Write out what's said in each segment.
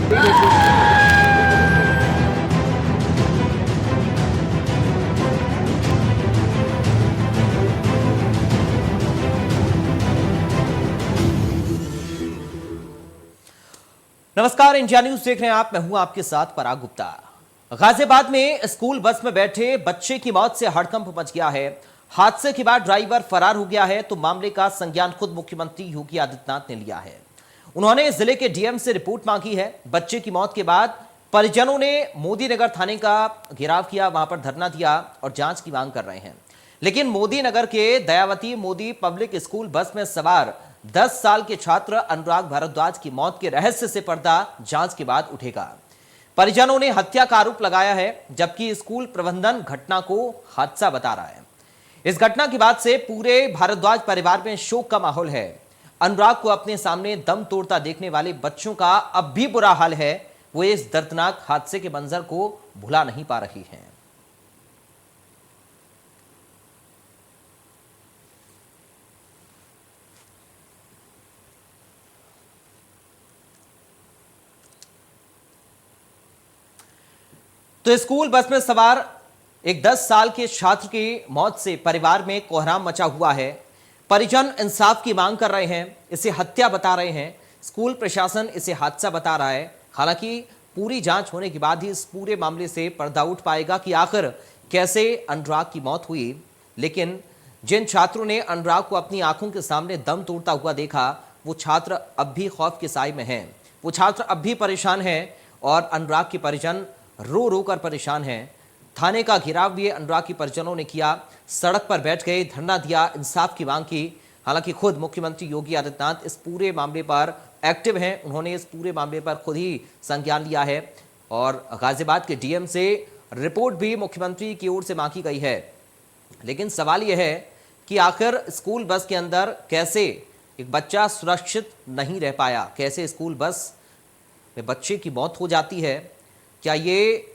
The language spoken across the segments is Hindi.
नमस्कार, इंडिया न्यूज देख रहे हैं आप। मैं हूं आपके साथ पराग गुप्ता। गाजियाबाद में स्कूल बस में बैठे बच्चे की मौत से हड़कंप मच गया है। हादसे के बाद ड्राइवर फरार हो गया है, तो मामले का संज्ञान खुद मुख्यमंत्री योगी आदित्यनाथ ने लिया है। उन्होंने जिले के डीएम से रिपोर्ट मांगी है। बच्चे की मौत के बाद परिजनों ने मोदी नगर थाने का घेराव किया, वहां पर धरना दिया और जांच की मांग कर रहे हैं। लेकिन मोदी नगर के Dayawati Modi public school bus में सवार 10 साल के छात्र अनुराग भारद्वाज की मौत के रहस्य से पर्दा जांच के बाद उठेगा। परिजनों ने हत्या का आरोप लगाया है, जबकि स्कूल प्रबंधन घटना को हादसा बता रहा है। इस घटना के बाद से पूरे भारद्वाज परिवार में शोक का माहौल है। अनुराग को अपने सामने दम तोड़ता देखने वाले बच्चों का अब भी बुरा हाल है। वो इस दर्दनाक हादसे के मंजर को भुला नहीं पा रही हैं। तो स्कूल बस में सवार एक 10 साल के छात्र की मौत से परिवार में कोहराम मचा हुआ है। परिजन इंसाफ की मांग कर रहे हैं, इसे हत्या बता रहे हैं। स्कूल प्रशासन इसे हादसा बता रहा है। हालांकि पूरी जांच होने के बाद ही इस पूरे मामले से पर्दा उठ पाएगा कि आखिर कैसे अनुराग की मौत हुई। लेकिन जिन छात्रों ने अनुराग को अपनी आंखों के सामने दम तोड़ता हुआ देखा, वो छात्र अब भी खौफ के साए में हैं। वो छात्र अब भी परेशान हैं और अनुराग के परिजन रो रो कर परेशान हैं। थाने का घेराव भी अनुराग के परिजनों ने किया, सड़क पर बैठ गए, धरना दिया, इंसाफ की मांग की। हालांकि खुद मुख्यमंत्री योगी आदित्यनाथ इस पूरे मामले पर एक्टिव हैं। उन्होंने इस पूरे मामले पर खुद ही संज्ञान लिया है और गाजियाबाद के डीएम से रिपोर्ट भी मुख्यमंत्री की ओर से मांगी गई है। लेकिन सवाल यह है कि आखिर स्कूल बस के अंदर कैसे एक बच्चा सुरक्षित नहीं रह पाया, कैसे स्कूल बस में बच्चे की मौत हो जाती है। क्या ये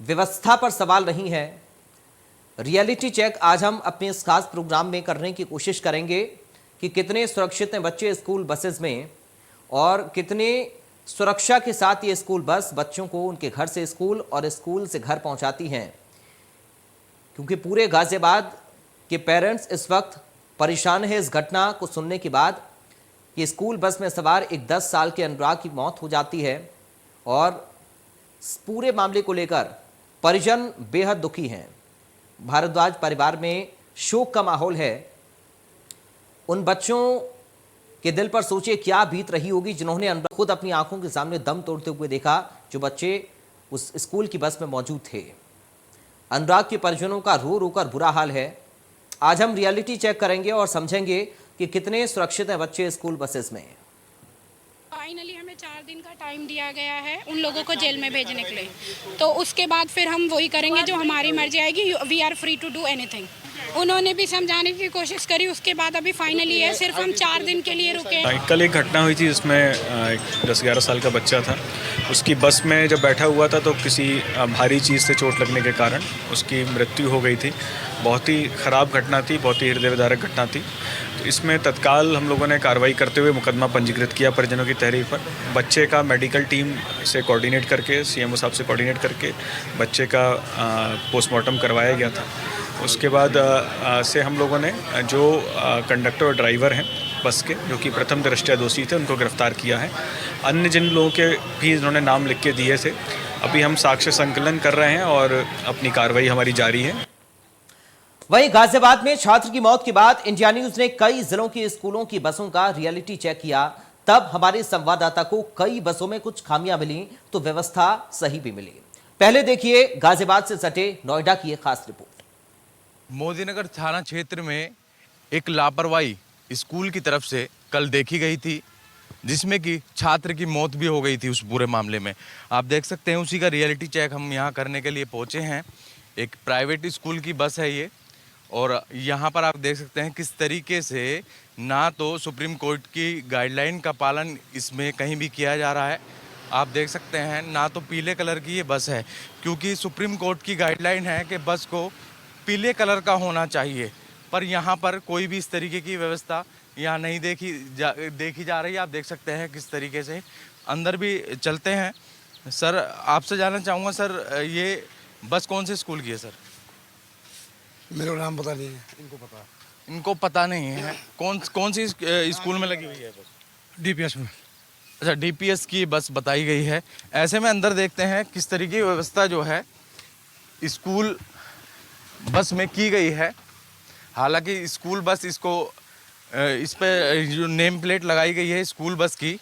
व्यवस्था पर सवाल नहीं है? रियलिटी चेक आज हम अपने इस खास प्रोग्राम में करने की कोशिश करेंगे कि कितने सुरक्षित हैं बच्चे स्कूल बसेस में और कितने सुरक्षा के साथ ये स्कूल बस बच्चों को उनके घर से स्कूल और स्कूल से घर पहुंचाती हैं। क्योंकि पूरे गाजियाबाद के पेरेंट्स इस वक्त परेशान है इस घटना को सुनने के बाद कि स्कूल बस में सवार एक 10 साल के अनुराग की मौत हो जाती है और पूरे मामले को लेकर परिजन बेहद दुखी हैं। भारद्वाज परिवार में शोक का माहौल है। उन बच्चों के दिल पर सोचिए क्या बीत रही होगी जिन्होंने खुद अपनी आंखों के सामने दम तोड़ते हुए देखा, जो बच्चे उस स्कूल की बस में मौजूद थे। अनुराग के परिजनों का रो रो कर बुरा हाल है। आज हम रियलिटी चेक करेंगे और समझेंगे कि कितने सुरक्षित हैं बच्चे स्कूल बसेस में। फाइनली हमें 4 दिन का टाइम दिया गया है उन लोगों को जेल में भेजने के लिए, तो उसके बाद फिर हम वही करेंगे जो हमारी मर्जी आएगी। We are free to do anything. उन्होंने भी समझाने की कोशिश करी, उसके बाद अभी फाइनली है सिर्फ हम 4 दिन के लिए रुके। कल एक घटना हुई थी जिसमें एक 10-11 साल का बच्चा था। उसकी बस में जब बैठा हुआ था तो किसी भारी चीज़ से चोट लगने के कारण उसकी मृत्यु हो गई थी। बहुत ही ख़राब घटना थी, बहुत ही हृदय विदारक घटना थी। तो इसमें तत्काल हम लोगों ने कार्रवाई करते हुए मुकदमा पंजीकृत किया परिजनों की तहरीर पर। बच्चे का मेडिकल टीम से कोऑर्डिनेट करके, सीएमओ साहब से कोऑर्डिनेट करके बच्चे का पोस्टमार्टम करवाया गया था। उसके बाद से हम लोगों ने जो कंडक्टर और ड्राइवर हैं बस के, जो कि प्रथम दृष्टया दोषी थे, उनको गिरफ्तार किया है। अन्य जिन लोगों के भी इन्होंने नाम लिख के दिए थे, अभी हम साक्ष्य संकलन कर रहे हैं और अपनी कार्रवाई हमारी जारी है। वहीं गाजियाबाद में छात्र की मौत के बाद इंडिया न्यूज ने कई जिलों की स्कूलों की बसों का रियलिटी चेक किया। तब हमारे संवाददाता को कई बसों में कुछ खामियां मिली तो व्यवस्था सही भी मिली। पहले देखिए गाजियाबाद से सटे नोएडा की एक खास रिपोर्ट। मोदीनगर थाना क्षेत्र में एक लापरवाही स्कूल की तरफ से कल देखी गई थी, जिसमें कि छात्र की मौत भी हो गई थी। उस पूरे मामले में आप देख सकते हैं, उसी का रियलिटी चेक हम यहाँ करने के लिए पहुँचे हैं। एक प्राइवेट स्कूल की बस है ये, और यहाँ पर आप देख सकते हैं किस तरीके से ना तो सुप्रीम कोर्ट की गाइडलाइन का पालन इसमें कहीं भी किया जा रहा है। आप देख सकते हैं ना तो पीले कलर की ये बस है, क्योंकि सुप्रीम कोर्ट की गाइडलाइन है कि बस को पीले कलर का होना चाहिए, पर यहाँ पर कोई भी इस तरीके की व्यवस्था यहाँ नहीं देखी जा रही है। आप देख सकते हैं किस तरीके से। अंदर भी चलते हैं। सर, आपसे जानना चाहूँगा सर, ये बस कौन से स्कूल की है सर? मेरे को नाम पता नहीं है। इनको पता नहीं है। कौन सी स्कूल में लगी हुई है बस? डीपीएस में। अच्छा, डीपीएस की बस बताई गई है। ऐसे में अंदर देखते हैं किस तरीके की व्यवस्था जो है स्कूल बस में की गई है। हालांकि स्कूल बस इस पे जो नेम प्लेट लगाई गई है स्कूल बस की,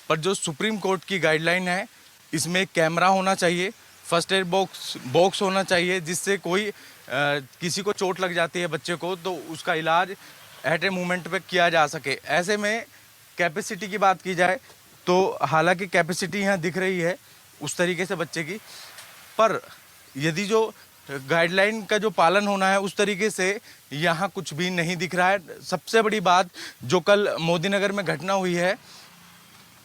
पर जो सुप्रीम कोर्ट की गाइडलाइन है इसमें कैमरा होना चाहिए, फर्स्ट एड बॉक्स होना चाहिए, जिससे कोई किसी को चोट लग जाती है बच्चे को तो उसका इलाज एट ए मोमेंट पे किया जा सके। ऐसे में कैपेसिटी की बात की जाए तो हालांकि कैपेसिटी यहाँ दिख रही है उस तरीके से बच्चे की, पर यदि जो गाइडलाइन का जो पालन होना है उस तरीके से यहाँ कुछ भी नहीं दिख रहा है। सबसे बड़ी बात जो कल मोदी नगर में घटना हुई है,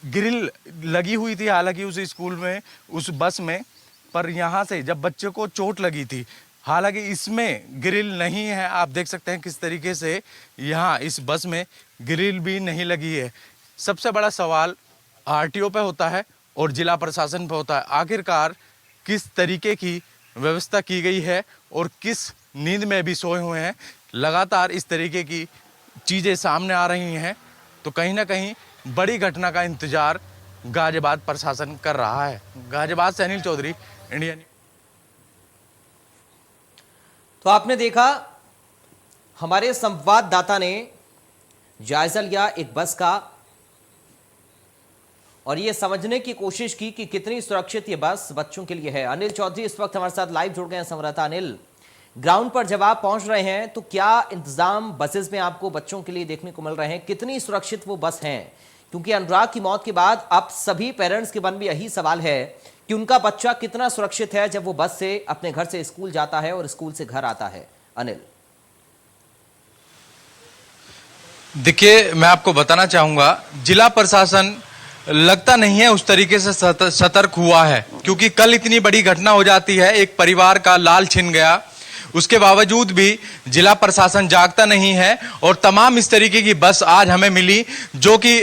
ग्रिल लगी हुई थी हालांकि उस स्कूल में, उस बस में, पर यहाँ से जब बच्चे को चोट लगी थी, हालांकि इसमें ग्रिल नहीं है। आप देख सकते हैं किस तरीके से यहाँ इस बस में ग्रिल भी नहीं लगी है। सबसे बड़ा सवाल आरटीओ पे होता है और जिला प्रशासन पे होता है। आखिरकार किस तरीके की व्यवस्था की गई है और किस नींद में भी सोए हुए हैं। लगातार इस तरीके की चीज़ें सामने आ रही हैं तो कहीं ना कहीं बड़ी घटना का इंतजार गाजियाबाद प्रशासन कर रहा है। गाजियाबाद से अनिल चौधरी, इंडिया न्यूज़। तो आपने देखा, हमारे संवाददाता ने जायजा लिया एक बस का और ये समझने की कोशिश की कि कितनी सुरक्षित ये बस बच्चों के लिए है। अनिल चौधरी इस वक्त हमारे साथ लाइव जुड़ गए हैं। संवाददाता अनिल, ग्राउंड पर जब आप पहुंच रहे हैं तो क्या इंतजाम बसेस में आपको बच्चों के लिए देखने को मिल रहे हैं? कितनी सुरक्षित वो बस हैं? क्योंकि अनुराग की मौत के बाद अब सभी पेरेंट्स के मन में यही सवाल है कि उनका बच्चा कितना सुरक्षित है जब वो बस से अपने घर से स्कूल जाता है और स्कूल से घर आता है। अनिल, देखिए, मैं आपको बताना चाहूंगा, जिला प्रशासन लगता नहीं है उस तरीके से सतर्क हुआ है, क्योंकि कल इतनी बड़ी घटना हो जाती है, एक परिवार का लाल छिन गया, उसके बावजूद भी जिला प्रशासन जागता नहीं है और तमाम इस तरीके की बस आज हमें मिली जो कि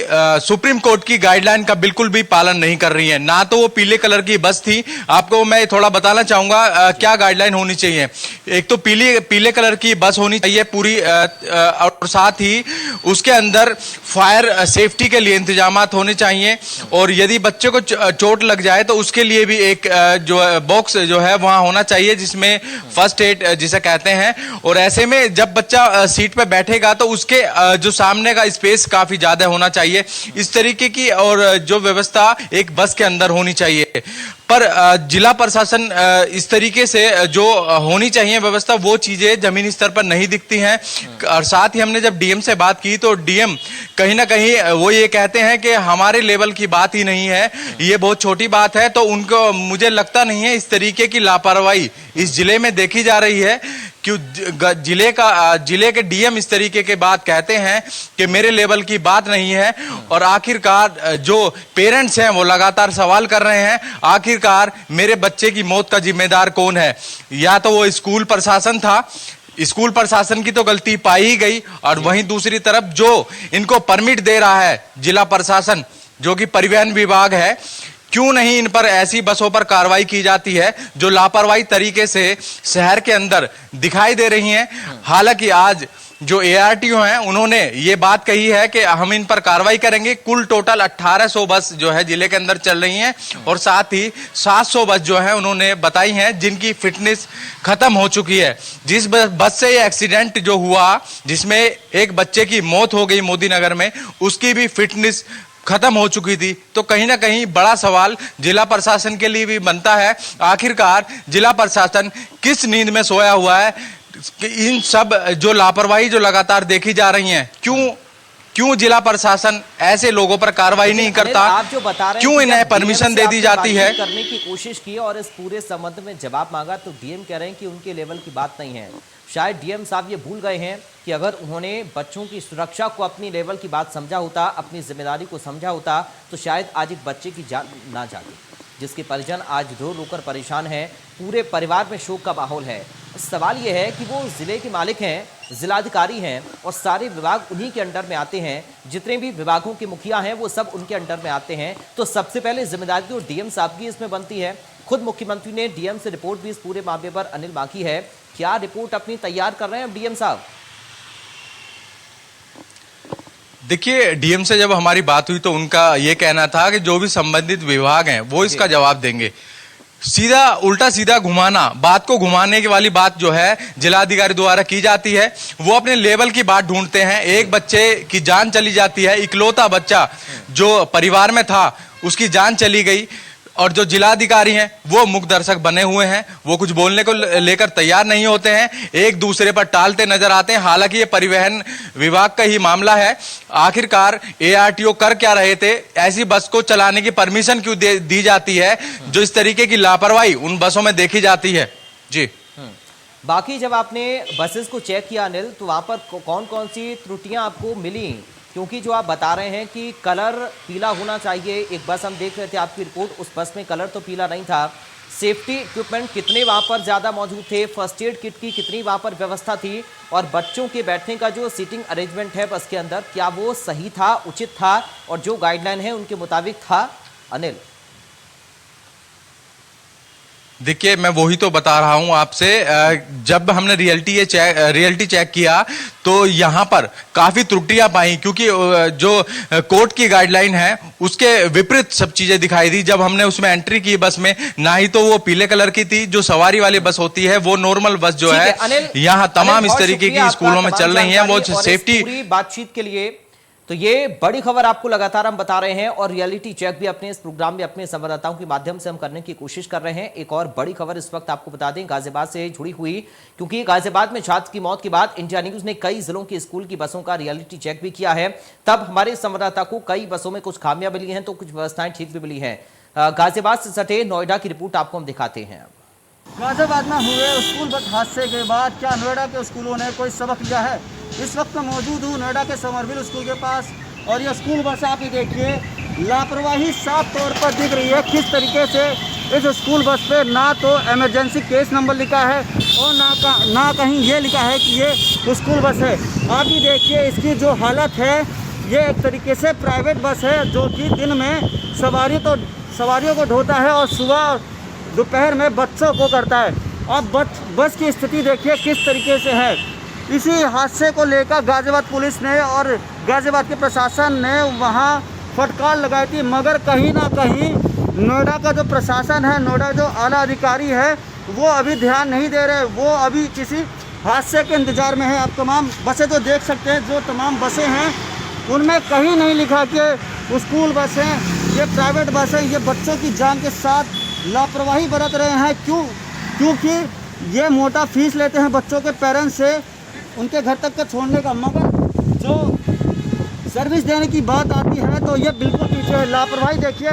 सुप्रीम कोर्ट की गाइडलाइन का बिल्कुल भी पालन नहीं कर रही है। ना तो वो पीले कलर की बस थी, आपको मैं थोड़ा बताना चाहूंगा क्या गाइडलाइन होनी चाहिए। एक तो पीले कलर की बस होनी चाहिए पूरी, और साथ ही उसके अंदर फायर सेफ्टी के लिए इंतजामात होने चाहिए, और यदि बच्चे को चोट लग जाए तो उसके लिए भी एक जो बॉक्स जो है वहां होना चाहिए जिसमें फर्स्ट एड जिसे कहते हैं। और ऐसे में जब बच्चा सीट पे बैठेगा तो उसके जो सामने का स्पेस काफी ज्यादा होना चाहिए। इस तरीके की और जो व्यवस्था एक बस के अंदर होनी चाहिए, पर जिला प्रशासन इस तरीके से जो होनी चाहिए व्यवस्था वो चीजें जमीनी स्तर पर नहीं दिखती हैं। और साथ ही हमने जब डीएम से बात की तो डीएम कहीं ना कहीं वो ये कहते हैं कि हमारे लेवल की बात ही नहीं है, ये बहुत छोटी बात है। तो उनको मुझे लगता नहीं है इस तरीके की लापरवाही इस जिले में देखी जा रही है, क्यों जिले के डीएम इस तरीके के बात कहते हैं कि मेरे लेवल की बात नहीं है। और आखिरकार जो पेरेंट्स हैं वो लगातार सवाल कर रहे हैं, आखिरकार मेरे बच्चे की मौत का जिम्मेदार कौन है? या तो वो स्कूल प्रशासन था, स्कूल प्रशासन की तो गलती पाई ही गई, और वहीं दूसरी तरफ जो इनको परमिट दे रहा है जिला प्रशासन जो कि परिवहन विभाग है, क्यों नहीं इन पर ऐसी बसों पर कार्रवाई की जाती है जो लापरवाही तरीके से शहर के अंदर दिखाई दे रही हैं। हालांकि आज जो एआरटीओ हैं उन्होंने ये बात कही है कि हम इन पर कार्रवाई करेंगे। कुल टोटल 1800 बस जो है जिले के अंदर चल रही हैं, और साथ ही 700 बस जो है उन्होंने बताई हैं जिनकी फिटनेस खत्म हो चुकी है। जिस बस से ये एक्सीडेंट जो हुआ जिसमें एक बच्चे की मौत हो गई मोदी नगर में, उसकी भी फिटनेस खत्म हो चुकी थी। तो कहीं ना कहीं बड़ा सवाल जिला प्रशासन के लिए भी बनता है, आखिरकार जिला प्रशासन किस नींद में सोया हुआ है कि इन सब जो लापरवाही जो लगातार देखी जा रही हैं, क्यों जिला प्रशासन ऐसे लोगों पर कार्रवाई नहीं करता? आप जो बता रहे हैं क्यों इन्हें परमिशन दे दी जाती है? करने की कोशिश की और इस पूरे संबंध में जवाब मांगा तो डीएम कह रहे हैं कि उनके लेवल की बात नहीं है। शायद डीएम साहब ये भूल गए हैं कि अगर उन्होंने बच्चों की सुरक्षा को अपनी लेवल की बात समझा होता, अपनी जिम्मेदारी को समझा होता, तो शायद आज एक बच्चे की जान ना जाती, जिसके परिजन आज रो रो कर परेशान हैं। पूरे परिवार में शोक का माहौल है। सवाल यह है कि वो जिले के मालिक हैं, जिलाधिकारी हैं और सारे विभाग उन्हीं के अंडर में आते हैं। जितने भी विभागों के मुखिया हैं वो सब उनके अंडर में आते हैं। तो सबसे पहले जिम्मेदारी तो डीएम साहब की इसमें बनती है। खुद मुख्यमंत्री ने डीएम से रिपोर्ट भी इस पूरे मामले पर अनिल मांगी है। क्या रिपोर्ट अपनी तैयार कर रहे हैं डीएम साहब? देखिए, डीएम से जब हमारी बात हुई तो उनका ये कहना था कि जो भी संबंधित विभाग हैं वो इसका जवाब देंगे। सीधा उल्टा सीधा घुमाना, बात को घुमाने की वाली बात जो है जिलाधिकारी द्वारा की जाती है। वो अपने लेवल की बात ढूंढते हैं। एक बच्चे की जान चली जाती है, इकलौता बच्चा जो परिवार में था उसकी जान चली गई, और जो जिलाधिकारी हैं वो मुख दर्शक बने हुए हैं। वो कुछ बोलने को लेकर तैयार नहीं होते हैं, एक दूसरे पर टालते नजर आते हैं। हालांकि ये परिवहन विभाग का ही मामला है। आखिरकार एआरटीओ कर क्या रहे थे? ऐसी बस को चलाने की परमिशन क्यों दी जाती है जो इस तरीके की लापरवाही उन बसों में देखी जाती है? जी। बाकी जब आपने बसेस को चेक किया अनिल, तो वहां पर कौन कौन सी त्रुटियां आपको मिली? क्योंकि जो आप बता रहे हैं कि कलर पीला होना चाहिए, एक बस हम देख रहे थे आपकी रिपोर्ट, उस बस में कलर तो पीला नहीं था। सेफ्टी इक्विपमेंट कितने वहाँ पर ज़्यादा मौजूद थे? फर्स्ट एड किट की कितनी वहाँ पर व्यवस्था थी? और बच्चों के बैठने का जो सीटिंग अरेंजमेंट है बस के अंदर, क्या वो सही था, उचित था और जो गाइडलाइन है उनके मुताबिक था? अनिल, देखिए, मैं वही तो बता रहा हूं आपसे। जब हमने रियलिटी चेक किया तो यहां पर काफी त्रुटियां पाई, क्योंकि जो कोर्ट की गाइडलाइन है उसके विपरीत सब चीजें दिखाई दी। जब हमने उसमें एंट्री की बस में, ना ही तो वो पीले कलर की थी, जो सवारी वाली बस होती है वो नॉर्मल बस जो है यहाँ तमाम इस तरीके की स्कूलों में चल रही है। वो सेफ्टी पूरी बातचीत के लिए तो ये बड़ी खबर आपको लगातार हम बता रहे हैं और रियलिटी चेक भी अपने इस प्रोग्राम में अपने संवाददाताओं के माध्यम से हम करने की कोशिश कर रहे हैं। एक और बड़ी खबर इस वक्त आपको बता दें, गाजियाबाद से जुड़ी हुई, क्योंकि गाजियाबाद में छात्र की मौत के बाद इंडिया न्यूज ने कई जिलों की स्कूल की बसों का रियलिटी चेक भी किया है। तब हमारे संवाददाता को कई बसों में कुछ खामियां मिली हैं तो कुछ व्यवस्थाएं ठीक भी मिली है। गाजियाबाद से सटे नोएडा की रिपोर्ट आपको हम दिखाते हैं। गाजियाबाद में हुए स्कूल बस हादसे के बाद क्या नोएडा के स्कूलों ने कोई सबक लिया है? इस वक्त मैं मौजूद हूँ नोएडा के समरविल स्कूल के पास, और ये स्कूल बस आप ये देखिए, लापरवाही साफ तौर पर दिख रही है। किस तरीके से इस स्कूल बस पे ना तो इमरजेंसी केस नंबर लिखा है और ना कहीं ये लिखा है कि ये स्कूल बस है। आप ये देखिए इसकी जो हालत है, ये एक तरीके से प्राइवेट बस है जो कि दिन में सवारियों को ढोता है और सुबह दोपहर में बच्चों को करता है। अब बस की स्थिति देखिए किस तरीके से है। इसी हादसे को लेकर गाजियाबाद पुलिस ने और गाजियाबाद के प्रशासन ने वहां फटकार लगाई थी, मगर कहीं ना कहीं नोएडा का जो प्रशासन है, नोएडा जो आला अधिकारी है, वो अभी ध्यान नहीं दे रहे। वो अभी किसी हादसे के इंतजार में है। आप तमाम बसें तो देख सकते हैं, जो तमाम बसें हैं उनमें कहीं नहीं लिखा कि स्कूल बस है, ये प्राइवेट बस है। ये बच्चों की जान के साथ लापरवाही बरत रहे हैं। क्योंकि ये मोटा फीस लेते हैं बच्चों के पेरेंट्स से उनके घर तक का छोड़ने का, मगर जो सर्विस देने की बात आती है तो ये बिल्कुल पीछे है। लापरवाही देखिए,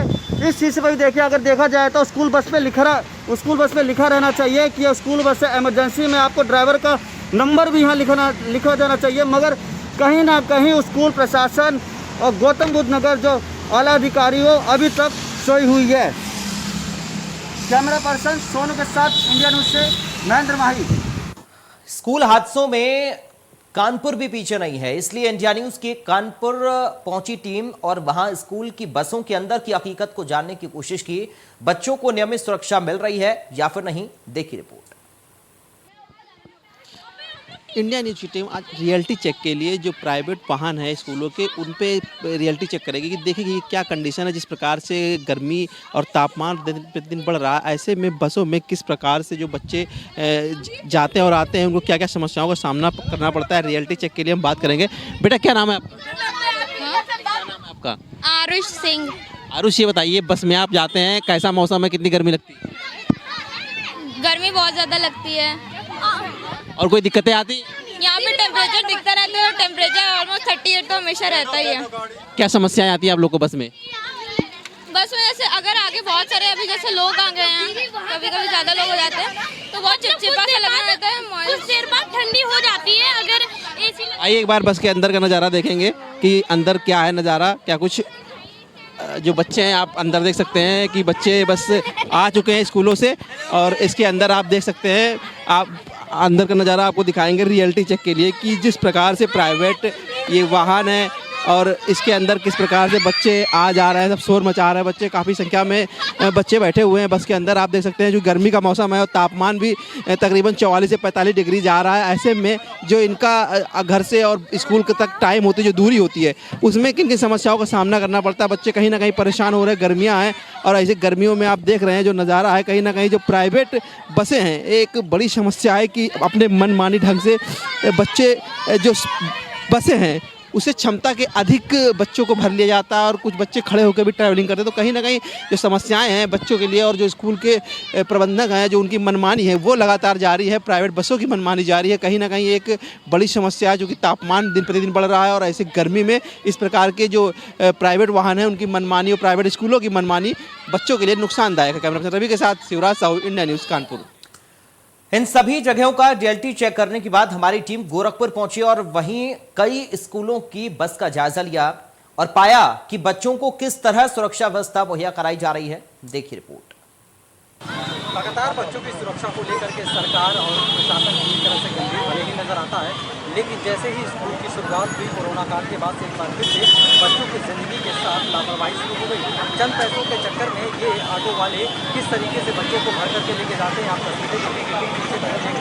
इस चीज़ पर भी देखिए, अगर देखा जाए तो स्कूल बस पे लिखा रहना चाहिए कि ये स्कूल बस है। इमरजेंसी में आपको ड्राइवर का नंबर भी यहाँ लिखा जाना चाहिए, मगर कहीं ना कहीं स्कूल प्रशासन और गौतम बुद्ध नगर जो आला अधिकारी हो अभी तक सोई हुई है। कैमरा पर्सन सोनू के साथ इंडिया न्यूज से महेंद्र माही। स्कूल हादसों में कानपुर भी पीछे नहीं है, इसलिए इंडिया न्यूज की कानपुर पहुंची टीम और वहां स्कूल की बसों के अंदर की हकीकत को जानने की कोशिश की। बच्चों को नियमित सुरक्षा मिल रही है या फिर नहीं, देखिए रिपोर्ट। इंडिया न्यूज की टीम आज रियलिटी चेक के लिए जो प्राइवेट वाहन है स्कूलों के, उन पे रियलिटी चेक करेगी कि देखेगी कि क्या कंडीशन है। जिस प्रकार से गर्मी और तापमान दिन प्रतिदिन बढ़ रहा है, ऐसे में बसों में किस प्रकार से जो बच्चे जाते हैं और आते हैं उनको क्या क्या समस्याओं का सामना करना पड़ता है। रियलिटी चेक के लिए हम बात करेंगे। बेटा क्या नाम है आपका? क्या नाम है आपका? आरुष सिंह। आरुष, ये बताइए बस में आप जाते हैं, कैसा मौसम है, कितनी गर्मी लगती है? गर्मी बहुत ज़्यादा लगती है। और कोई दिक्कतें आती? यहाँ पे टेम्परेचर दिखता रहता है, टेम्परेचर ऑलमोस्ट 38 तो हमेशा रहता ही है। क्या समस्याएं आती हैं आप लोग को बस में? बस में जैसे अगर आगे बहुत सारे अभी जैसे लोग आ गए हैं, कभी कभी ज़्यादा लोग हो जाते हैं तो बहुत चिपचिपा सा लगा रहता है। कुछ देर बाद ठंडी हो जाती है अगर AC। आइए एक बार बस के अंदर का नज़ारा देखेंगे कि अंदर क्या है नज़ारा। क्या कुछ जो बच्चे हैं आप अंदर देख सकते हैं कि बच्चे बस आ चुके हैं स्कूलों से, और इसके अंदर आप देख सकते हैं, आप अंदर का नज़ारा आपको दिखाएंगे रियलिटी चेक के लिए कि जिस प्रकार से प्राइवेट ये वाहन है और इसके अंदर किस प्रकार से बच्चे आ जा रहे हैं, सब शोर मचा रहे हैं बच्चे, काफ़ी संख्या में बच्चे बैठे हुए हैं बस के अंदर। आप देख सकते हैं जो गर्मी का मौसम है और तापमान भी तकरीबन 44 से 45 डिग्री जा रहा है। ऐसे में जो इनका घर से और स्कूल तक टाइम होती है, जो दूरी होती है, उसमें किन किन समस्याओं का सामना करना पड़ता है। बच्चे कहीं ना कहीं परेशान हो रहे हैं, गर्मियाँ हैं और ऐसे गर्मियों में आप देख रहे हैं जो नज़ारा है, कहीं ना कहीं जो प्राइवेट बसें हैं एक बड़ी समस्या है कि अपने मनमानी ढंग से बच्चे जो बसें हैं उससे क्षमता के अधिक बच्चों को भर लिया जाता है और कुछ बच्चे खड़े होकर भी ट्रैवलिंग करते हैं। तो कहीं ना कहीं जो समस्याएं हैं बच्चों के लिए और जो स्कूल के प्रबंधक हैं जो उनकी मनमानी है वो लगातार जारी है, प्राइवेट बसों की मनमानी जारी है। कहीं ना कहीं एक बड़ी समस्या है जो कि तापमान दिन प्रतिदिन बढ़ रहा है और ऐसे गर्मी में इस प्रकार के जो प्राइवेट वाहन हैं उनकी मनमानी और प्राइवेट स्कूलों की मनमानी बच्चों के लिए नुकसानदायक है। कैमरा पर्सन रवि के साथ शिवराज साहू, इंडिया न्यूज़, कानपुर। इन सभी जगहों का रियलिटी चेक करने के बाद हमारी टीम गोरखपुर पहुंची और वहीं कई स्कूलों की बस का जायजा लिया और पाया कि बच्चों को किस तरह सुरक्षा व्यवस्था मुहैया कराई जा रही है। देखिए रिपोर्ट। लगातार बच्चों की सुरक्षा को लेकर के सरकार और प्रशासन पूरी तरह से गंभीर भले ही नजर आता है, लेकिन जैसे ही स्कूल की शुरुआत हुई कोरोना काल के बाद से एक बार फिर से बच्चों की जिंदगी के साथ लापरवाही शुरू हो गई। चंद पैसों के चक्कर में ये ऑटो वाले किस तरीके से बच्चों को भर करके लेके जाते हैं, आप तस्वीरें देखेंगे कि किस तरह से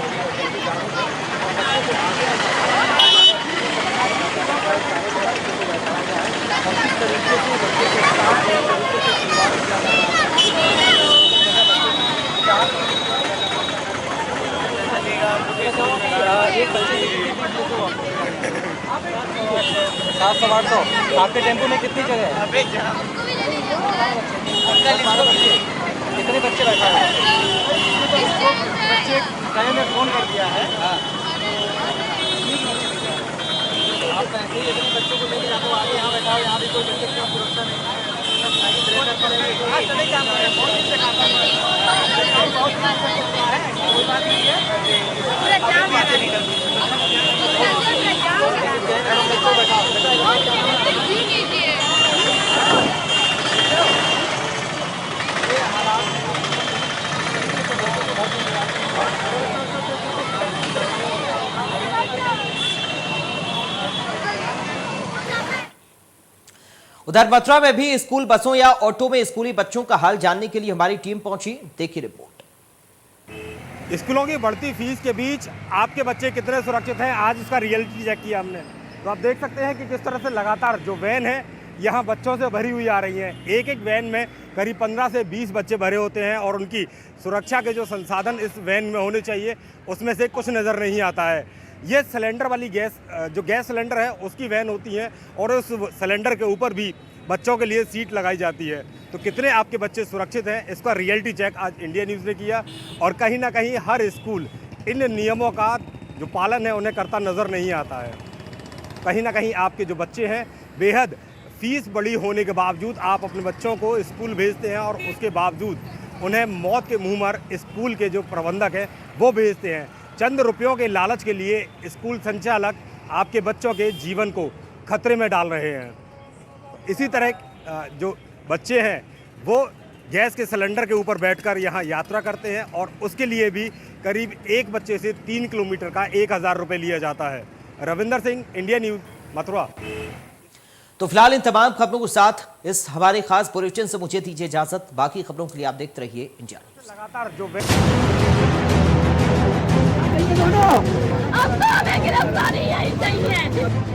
सात सवा 800 आपके टेम्पो में कितनी जगह है? कितने बच्चे बैठा है? बच्चे कहीं ने फोन कर दिया है। आप ऐसे ही अपने बच्चों को लेकर जाते हो, आगे यहाँ बैठा हो, यहाँ भी कोई बच्चे की सुरक्षा नहीं है। उधर मथुरा में भी स्कूल बसों या ऑटो में स्कूली बच्चों का हाल जानने के लिए हमारी टीम पहुंची। देखिए रिपोर्ट। स्कूलों की बढ़ती फीस के बीच आपके बच्चे कितने सुरक्षित हैं, आज इसका रियलिटी चेक किया हमने। तो आप देख सकते हैं कि किस तरह से लगातार जो वैन है यहाँ बच्चों से भरी हुई आ रही हैं। एक एक वैन में करीब 15 से 20 बच्चे भरे होते हैं और उनकी सुरक्षा के जो संसाधन इस वैन में होने चाहिए उसमें से कुछ नज़र नहीं आता है। ये सिलेंडर वाली गैस, जो गैस सिलेंडर है उसकी वैन होती है और उस सिलेंडर के ऊपर भी बच्चों के लिए सीट लगाई जाती है। तो कितने आपके बच्चे सुरक्षित हैं, इसका रियलिटी चेक आज इंडिया न्यूज़ ने किया और कहीं ना कहीं हर स्कूल इन नियमों का जो पालन है उन्हें करता नज़र नहीं आता है। कहीं ना कहीं आपके जो बच्चे हैं बेहद फीस बड़ी होने के बावजूद आप अपने बच्चों को स्कूल भेजते हैं और उसके बावजूद उन्हें मौत के मुंह पर स्कूल के जो प्रबंधक हैं वो भेजते हैं। चंद रुपयों के लालच के लिए स्कूल संचालक आपके बच्चों के जीवन को खतरे में डाल रहे हैं। इसी तरह जो बच्चे हैं वो गैस के सिलेंडर के ऊपर बैठकर यहाँ यात्रा करते हैं और उसके लिए भी करीब एक बच्चे से 3 किलोमीटर का 1000 रुपये लिया जाता है। Ravinder Singh, India news, Mathura. तो फिलहाल इन तमाम खबरों के साथ इस हमारे खास बुलेटिन से मुझे दीजिए इजाजत। बाकी खबरों के लिए आप देखते रहिए इंडिया न्यूज़। लगातार जो अब तो हमें गिरफ्तारी यही चाहिए।